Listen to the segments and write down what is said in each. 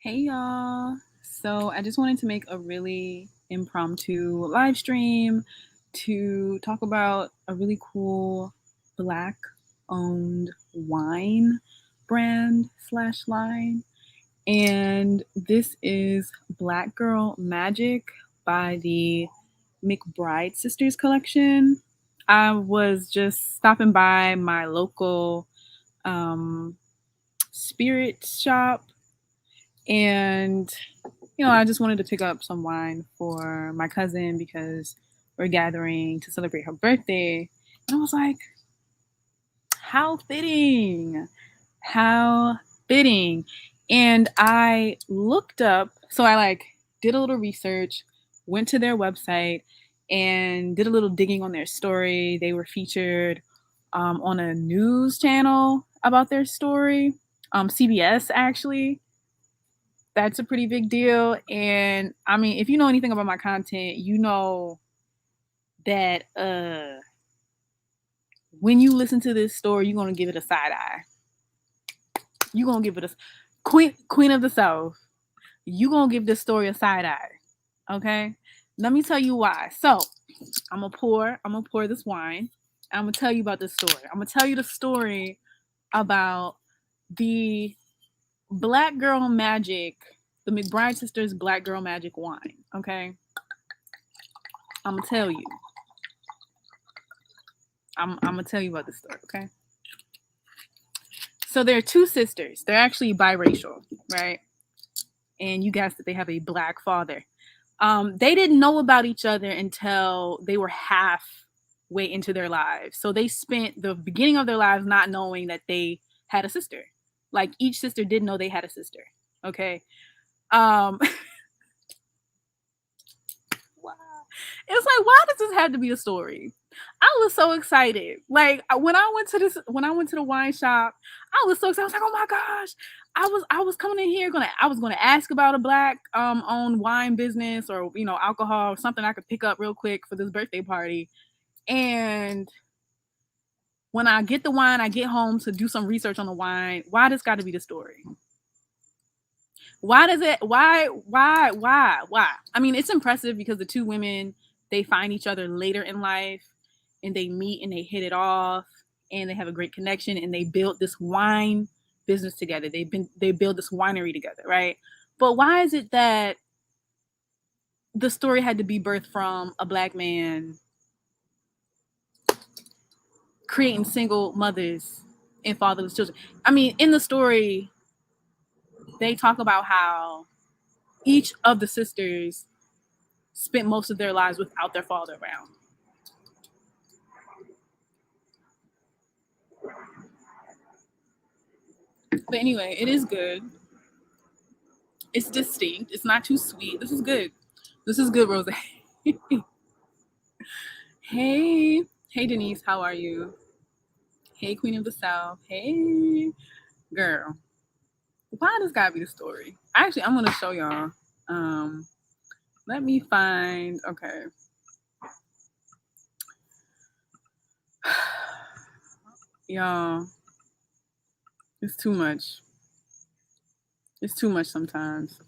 Hey y'all. So I just wanted to make a really impromptu live stream to talk about a really cool black owned wine brand slash line. And this is Black Girl Magic by the McBride Sisters collection. I was just stopping by my local spirit shop, and I just wanted to pick up some wine for my cousin because we're gathering to celebrate her birthday. And I was like, how fitting. How fitting. And I looked up, so I did a little research, went to their website and did a little digging on their story. They were featured on a news channel about their story, CBS actually. That's a pretty big deal. And I mean, if you know anything about my content, you know that when you listen to this story, you're gonna give it a side eye. You're gonna give it a Queen of the South. You're gonna give this story a side eye. Okay? Let me tell you why. So I'm gonna pour this wine. I'm gonna tell you about this story. I'm gonna tell you the story about the Black Girl Magic, the McBride Sisters Black Girl Magic wine. Okay? I'm gonna tell you. I'm gonna tell you about this story, okay? So there are two sisters. They're actually biracial, right? And you guessed that they have a black father. They didn't know about each other until they were halfway into their lives. So they spent the beginning of their lives not knowing that they had a sister. Like each sister didn't know they had a sister. Okay. Wow. It's like, why does this have to be a story? I was so excited. Like when I went to the wine shop, I was so excited. I was like, oh my gosh. I was coming in here I was gonna ask about a black owned wine business or alcohol or something I could pick up real quick for this birthday party. And when I get the wine, I get home to do some research on the wine. Why does gotta be the story? Why does it why? I mean, it's impressive because the two women, they find each other later in life and they meet and they hit it off and they have a great connection and they build this wine business together. They build this winery together, right? But why is it that the story had to be birthed from a black man creating single mothers and fatherless children? I mean, in the story, they talk about how each of the sisters spent most of their lives without their father around. But anyway, it is good. It's distinct. It's not too sweet. This is good. This is good, Rose. Hey. Hey, Denise. How are you? Hey, Queen of the South. Hey, girl. Why does gotta be the story? Actually, I'm going to show y'all. Let me find... Okay. Y'all. It's too much. It's too much sometimes.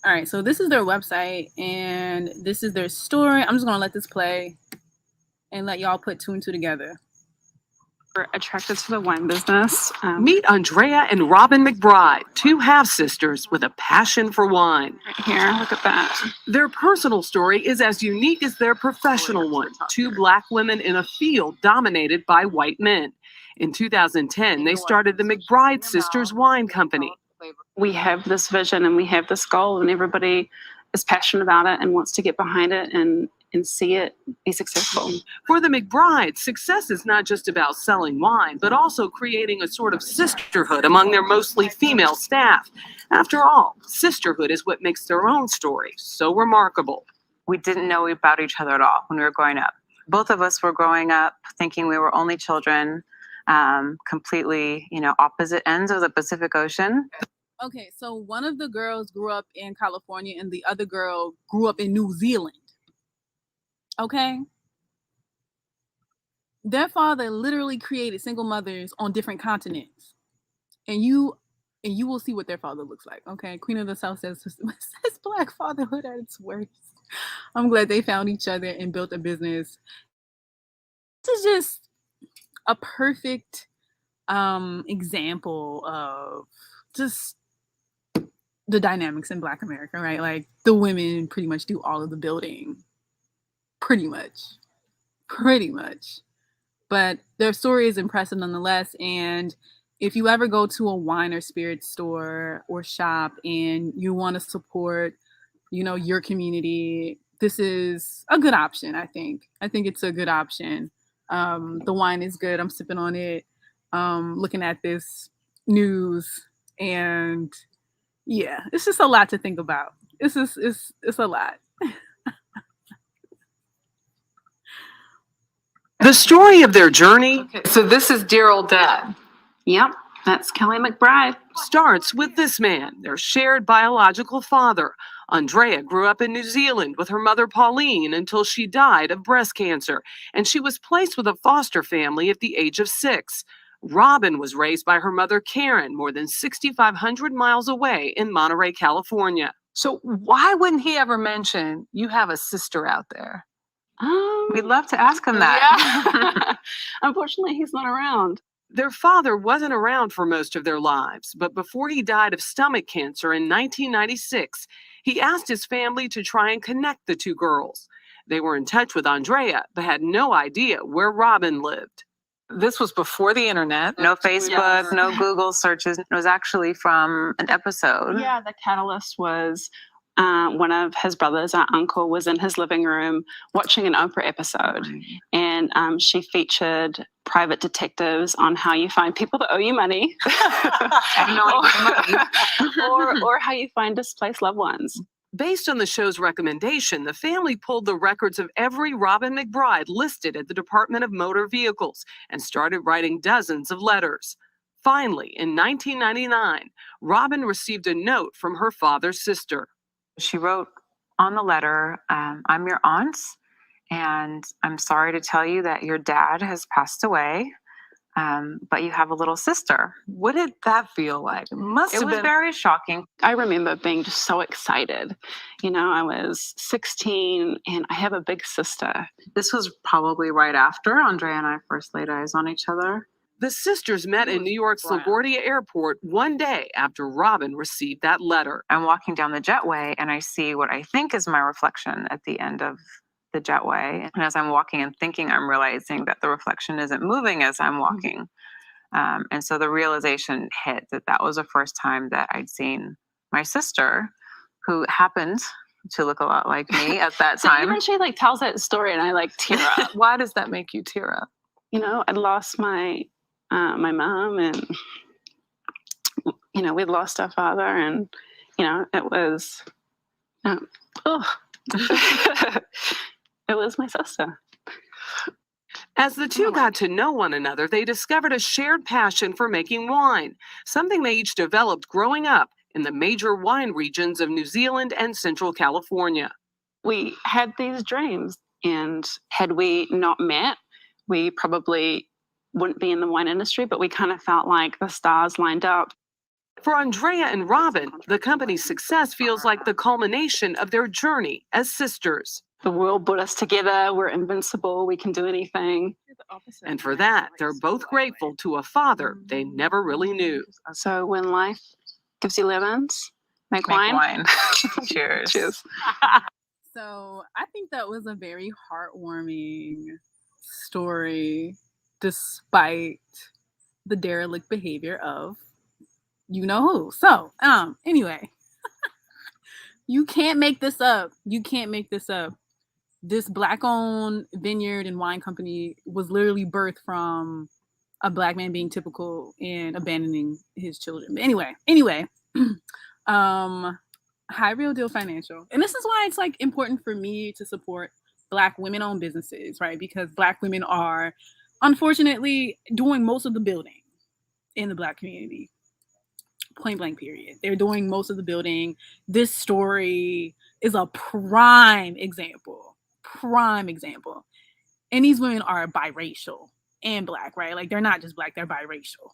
All right, so this is their website and this is their story. I'm just gonna let this play and let y'all put two and two together. We're attracted to the wine business. Meet Andrea and Robin McBride, two half-sisters with a passion for wine. Right here, look at that. Their personal story is as unique as their professional one. Two black women in a field dominated by white men. In 2010, they started the McBride Sisters Wine Company. We have this vision and we have this goal, and everybody is passionate about it and wants to get behind it and see it be successful. For the McBrides, success is not just about selling wine, but also creating a sort of sisterhood among their mostly female staff. After all, sisterhood is what makes their own story so remarkable. We didn't know about each other at all when we were growing up. Both of us were growing up thinking we were only children, completely, opposite ends of the Pacific Ocean. Okay, so one of the girls grew up in California and the other girl grew up in New Zealand. Okay? Their father literally created single mothers on different continents. And you will see what their father looks like. Okay? Queen of the South says Black fatherhood at its worst. I'm glad they found each other and built a business. This is just a perfect example of just the dynamics in Black America, right? Like the women pretty much do all of the building. Pretty much. But their story is impressive nonetheless. And if you ever go to a wine or spirit store or shop and you want to support, your community, this is a good option, I think. I think it's a good option. The wine is good. I'm sipping on it, looking at this news, and yeah, it's just a lot to think about. It's a lot. The story of their journey. Okay, so this is Dear Old Dad. Yep, that's Kelly McBride. Starts with this man, their shared biological father. Andrea grew up in New Zealand with her mother Pauline until she died of breast cancer, and she was placed with a foster family at the age of 6. Robin was raised by her mother Karen more than 6,500 miles away in Monterey, California. So why wouldn't he ever mention you have a sister out there? We'd love to ask him that. Yeah. Unfortunately, he's not around. Their father wasn't around for most of their lives, but before he died of stomach cancer in 1996, he asked his family to try and connect the two girls. They were in touch with Andrea, but had no idea where Robin lived. This was before the internet. No Facebook, no Google searches. It was actually from an episode. Yeah, the catalyst was one of his brothers, our uncle, was in his living room watching an Oprah episode. And she featured private detectives on how you find people that owe you money. or how you find displaced loved ones. Based on the show's recommendation, the family pulled the records of every Robin McBride listed at the Department of Motor Vehicles and started writing dozens of letters. Finally, in 1999, Robin received a note from her father's sister. She wrote on the letter, I'm your aunt, and I'm sorry to tell you that your dad has passed away, but you have a little sister. What did that feel like? It was very shocking. I remember being just so excited. I was 16 and I have a big sister. This was probably right after Andrea and I first laid eyes on each other. The sisters met in New York's LaGuardia Airport one day after Robin received that letter. I'm walking down the jetway and I see what I think is my reflection at the end of the jetway. And as I'm walking and thinking, I'm realizing that the reflection isn't moving as I'm walking. And so the realization hit that was the first time that I'd seen my sister, who happened to look a lot like me at that time. Even she tells that story and I tear up. Why does that make you tear up? I lost my mom, and we'd lost our father, and it was it was my sister. As the two got to know one another, they discovered a shared passion for making wine, something they each developed growing up in the major wine regions of New Zealand and Central California. We had these dreams, and had we not met, we probably wouldn't be in the wine industry, but we kind of felt like the stars lined up. For Andrea and Robin, the company's success feels like the culmination of their journey as sisters. The world put us together. We're invincible. We can do anything. And for that, they're both grateful to a father they never really knew. So when life gives you lemons, make wine. Cheers. Cheers. So I think that was a very heartwarming story, despite the derelict behavior of who. So anyway, you can't make this up. This Black-owned vineyard and wine company was literally birthed from a Black man being typical and abandoning his children. But anyway, High Real Deal Financial. And this is why it's important for me to support Black women-owned businesses, right? Because Black women are unfortunately doing most of the building in the Black community. point blank period. They're doing most of the building. This story is a prime example. And these women are biracial and Black, right? Like, they're not just Black, they're biracial.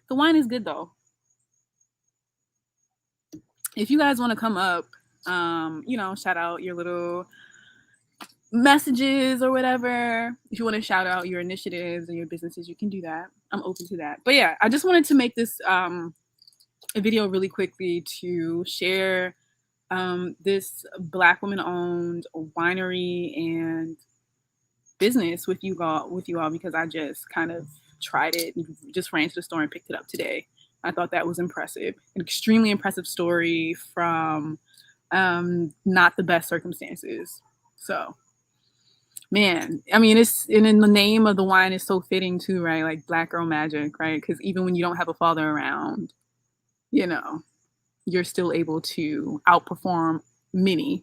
The wine is good though. If you guys want to come up, shout out your little messages or whatever. If you want to shout out your initiatives and your businesses, you can do that. I'm open to that. But yeah, I just wanted to make this a video really quickly to share this Black woman-owned winery and business with you all because I just kind of tried it and just ran to the store and picked it up today. I thought that was impressive. An extremely impressive story from not the best circumstances. So, man, I mean, it's and in the name of the wine is so fitting too, right? Like Black Girl Magic, right? Because even when you don't have a father around, you're still able to outperform many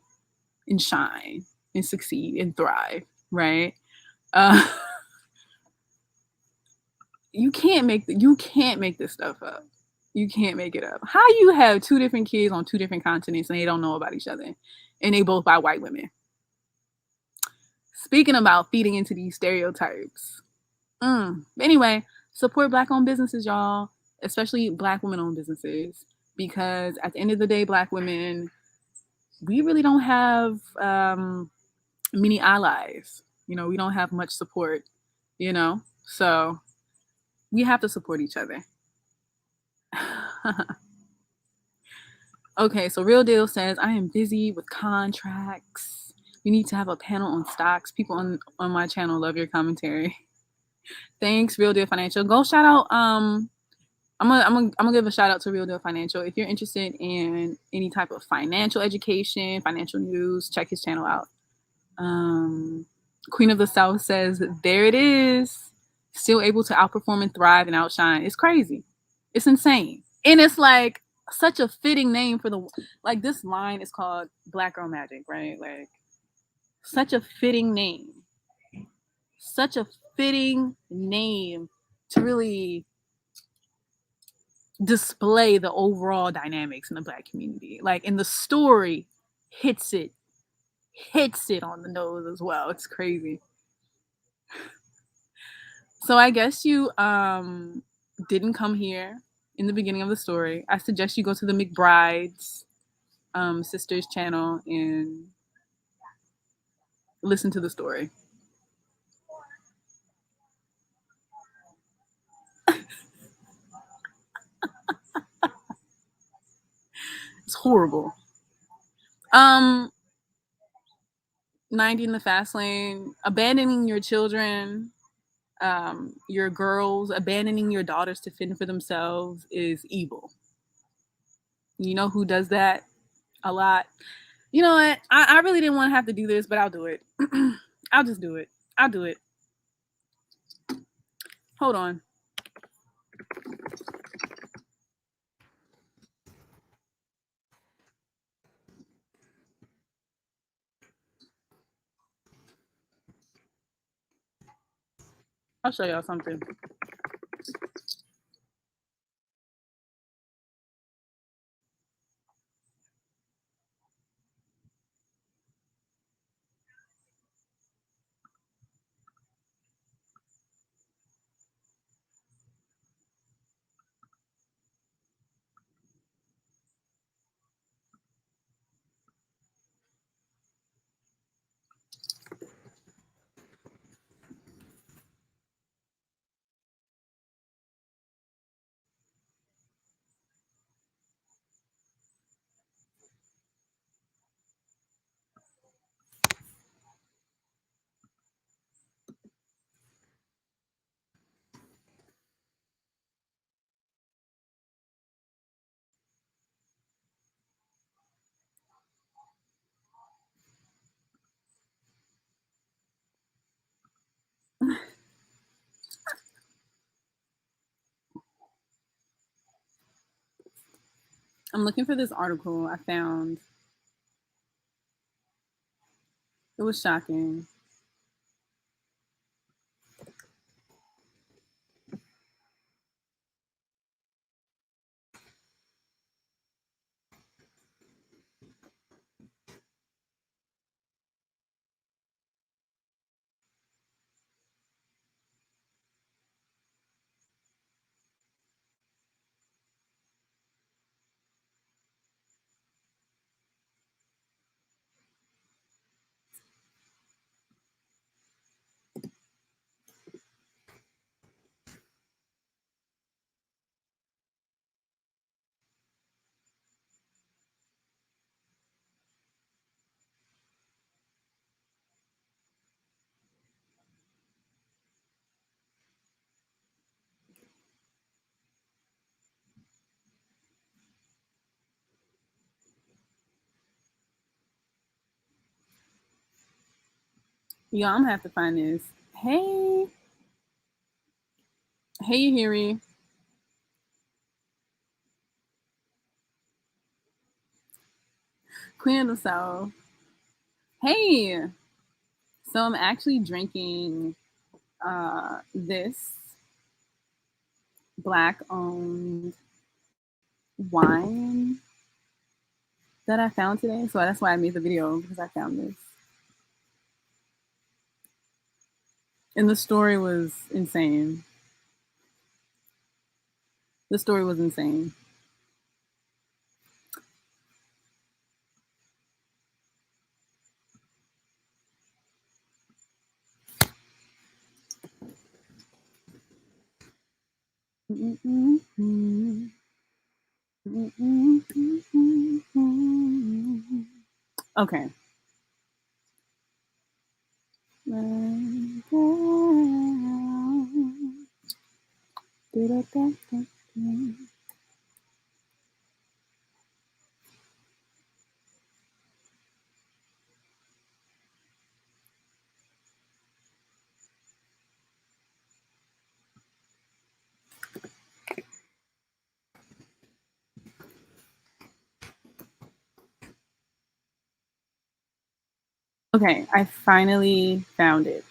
and shine and succeed and thrive, right? You can't make this stuff up. You can't make it up. How you have 2 different kids on 2 different continents and they don't know about each other, and they both by white women? Speaking about feeding into these stereotypes. Anyway, support Black-owned businesses, y'all, especially Black women-owned businesses, because at the end of the day, Black women, we really don't have many allies. We don't have much support. So we have to support each other. Okay, so Real Deal says, I am busy with contracts. We need to have a panel on stocks. People on my channel love your commentary. Thanks, Real Deal Financial. Go shout out. I'm gonna give a shout out to Real Deal Financial. If you're interested in any type of financial education, financial news, check his channel out. Queen of the South says, there it is. Still able to outperform and thrive and outshine. It's crazy. It's insane. And it's like such a fitting name for this line is called Black Girl Magic, right? Like, such a fitting name. Such a fitting name to really display the overall dynamics in the Black community. Like, and the story hits it on the nose as well. It's crazy. So I guess you didn't come here in the beginning of the story. I suggest you go to the McBride's sister's channel and listen to the story. It's horrible. 90 in the fast lane, abandoning your children, your girls, abandoning your daughters to fend for themselves is evil. You know who does that a lot? You know what? I really didn't want to have to do this, but I'll do it. I'll just do it. I'll do it. Hold on. I'll show y'all something. I'm looking for this article I found. It was shocking. Yo, I'm gonna have to find this. Hey, Yahiri. Queen of the South. Hey. So I'm actually drinking this Black-owned wine that I found today. So that's why I made the video, because I found this. And the story was insane. The story was insane. Okay. Okay, I finally found it.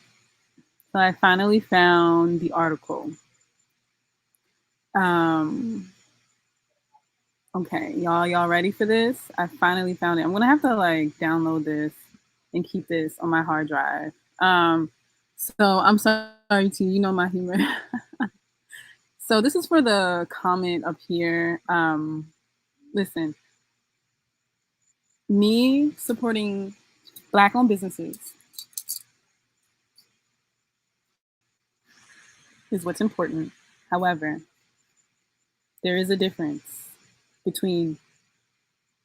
So I finally found the article. Okay, y'all ready for this? I finally found it. I'm gonna have to like download this and keep this on my hard drive. So I'm sorry to you know my humor. So this is for the comment up here. Listen, me supporting Black-owned businesses is what's important. However, there is a difference between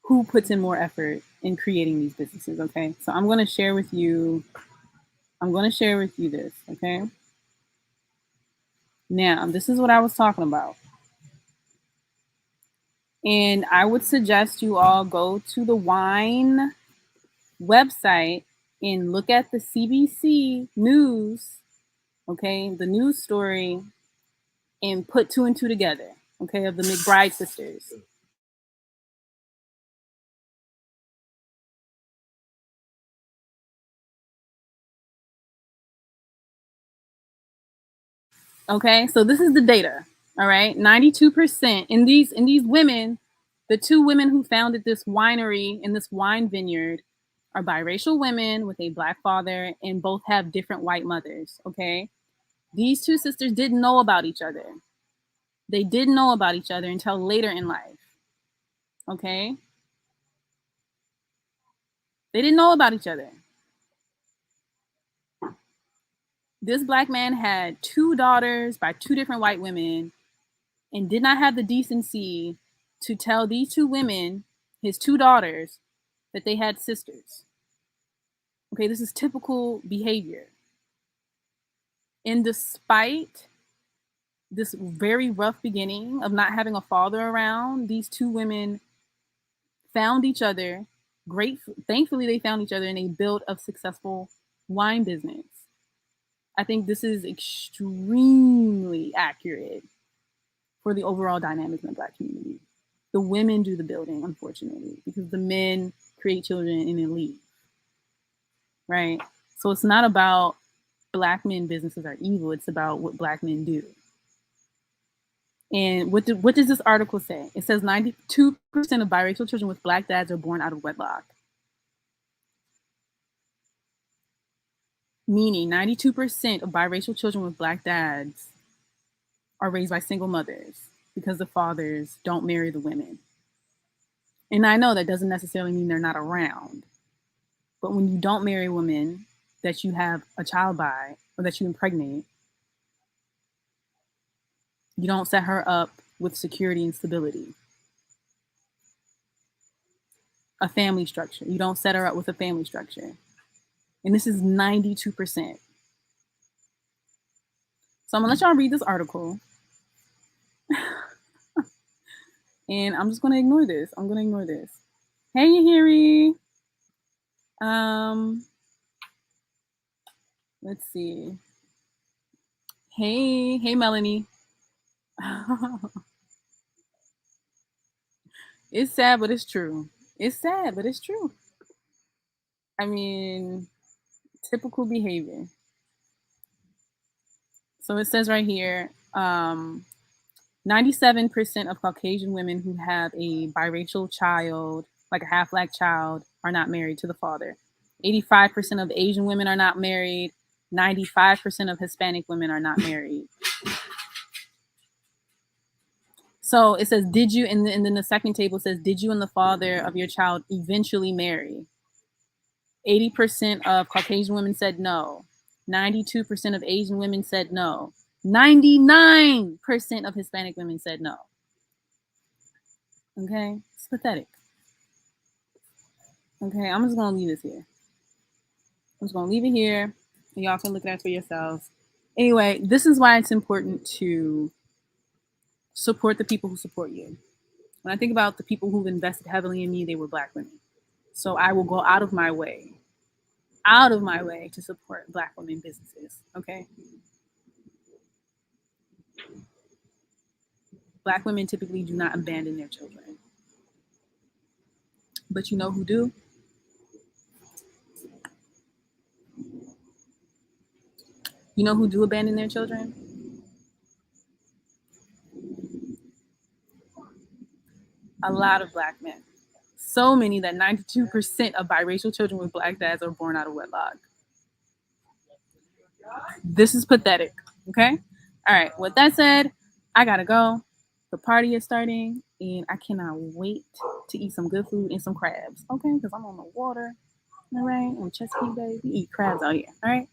who puts in more effort in creating these businesses, okay? So I'm going to share with you this, okay? Now, this is what I was talking about. And I would suggest you all go to the wine website and look at the CBC news, okay? The news story, and put two and two together, okay, of the McBride sisters. Okay, so this is the data. All right, 92% in these women, the two women who founded this winery and this wine vineyard are biracial women with a Black father, and both have different white mothers. Okay, these two sisters didn't know about each other. They didn't know about each other until later in life. Okay, they didn't know about each other. This Black man had two daughters by two different white women and did not have the decency to tell these two women, his two daughters, that they had sisters. Okay, this is typical behavior. And despite this very rough beginning of not having a father around, these two women found each other. Thankfully, they found each other and they built a successful wine business. I think this is extremely accurate for the overall dynamic in the Black community. The women do the building, unfortunately, because the men create children and then leave. Right? So it's not about Black men businesses are evil. It's about what Black men do. And what does this article say? It says 92% of biracial children with Black dads are born out of wedlock. Meaning 92% of biracial children with Black dads are raised by single mothers because the fathers don't marry the women. And I know that doesn't necessarily mean they're not around. But when you don't marry women that you have a child by or that you impregnate, you don't set her up with security and stability. A family structure. You don't set her up with a family structure. And this is 92%. So I'm gonna let y'all read this article. And I'm just gonna ignore this. I'm gonna ignore this. Hey, Yahiri. Let's see. Hey, Melanie. It's sad, but it's true. It's sad, but it's true. I mean, typical behavior. So it says right here, 97% of Caucasian women who have a biracial child, like a half black child, are not married to the father. 85% of Asian women are not married. 95% of Hispanic women are not married. So it says, did you, and then the second table says, did you and the father of your child eventually marry? 80% of Caucasian women said no. 92% of Asian women said no. 99% of Hispanic women said no. Okay, it's pathetic. Okay, I'm just gonna leave this here. I'm just gonna leave it here, and y'all can look at it for yourselves. Anyway, this is why it's important to support the people who support you. When I think about the people who've invested heavily in me, they were Black women. So I will go out of my way to support Black women businesses. Okay. Black women typically do not abandon their children. But you know who do? You know who do abandon their children? A lot of Black men. So many that 92% of biracial children with Black dads are born out of wedlock. This is pathetic. Okay? All right. With that said, I gotta go. The party is starting, and I cannot wait to eat some good food and some crabs. Okay? Because I'm on the water. All right? On Chesapeake Bay, we eat crabs out here. All right?